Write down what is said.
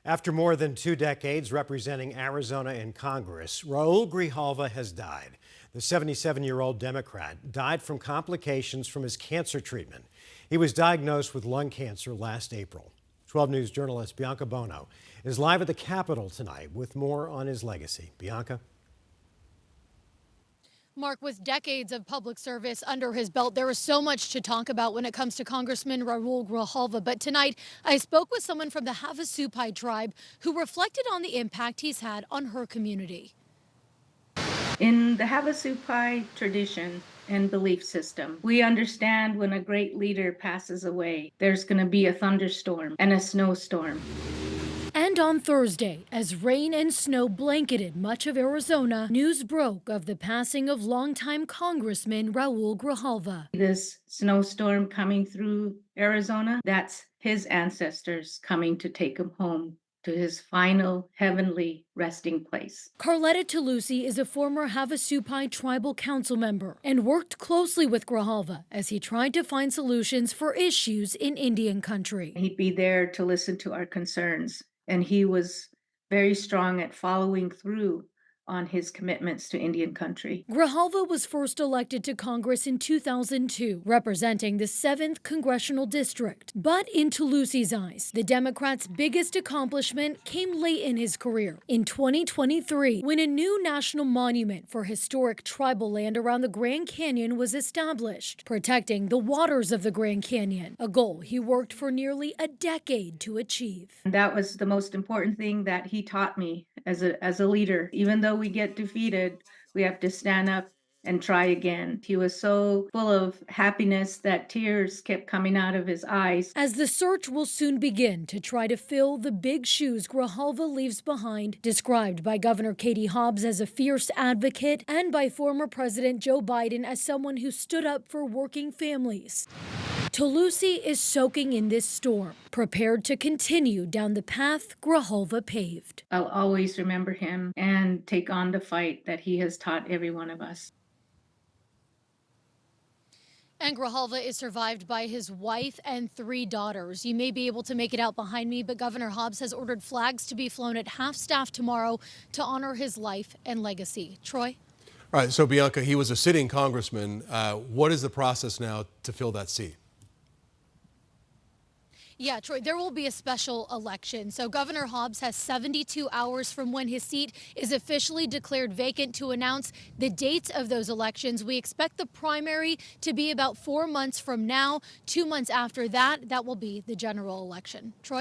After more than 2 decades representing Arizona in Congress, Raul Grijalva has died. The 77-year-old Democrat died from complications from his cancer treatment. He was diagnosed with lung cancer last April. 12 News journalist Bianca Bono is live at the Capitol tonight with more on his legacy. Bianca? Mark, with decades of public service under his belt, there is so much to talk about when it comes to Congressman Raul Grijalva. But tonight, I spoke with someone from the Havasupai tribe who reflected on the impact he's had on her community. In the Havasupai tradition and belief system, we understand when a great leader passes away, there's going to be a thunderstorm and a snowstorm. And on Thursday, as rain and snow blanketed much of Arizona, news broke of the passing of longtime Congressman Raul Grijalva. This snowstorm coming through Arizona, that's his ancestors coming to take him home to his final heavenly resting place. Carletta Toulouse is a former Havasupai tribal council member and worked closely with Grijalva as he tried to find solutions for issues in Indian country. He'd be there to listen to our concerns, and he was very strong at following through on his commitments to Indian country. Grijalva was first elected to Congress in 2002, representing the 7th Congressional District. But in Toulouse's eyes, the Democrats' biggest accomplishment came late in his career, in 2023, when a new national monument for historic tribal land around the Grand Canyon was established, protecting the waters of the Grand Canyon, a goal he worked for nearly a decade to achieve. And that was the most important thing that he taught me as a leader. Even though we get defeated, we have to stand up and try again. He was so full of happiness that tears kept coming out of his eyes. As the search will soon begin to try to fill the big shoes Grijalva leaves behind, described by Governor Katie Hobbs as a fierce advocate and by former President Joe Biden as someone who stood up for working families. Toulouse is soaking in this storm, prepared to continue down the path Grijalva paved. I'll always remember him and take on the fight that he has taught every one of us. And Grijalva is survived by his wife and 3 daughters. You may be able to make it out behind me, but Governor Hobbs has ordered flags to be flown at half-staff tomorrow to honor his life and legacy. Troy? All right, so Bianca, he was a sitting congressman. What is the process now to fill that seat? Yeah, Troy, there will be a special election. So Governor Hobbs has 72 hours from when his seat is officially declared vacant to announce the dates of those elections. We expect the primary to be about 4 months from now. 2 months after that, that will be the general election. Troy?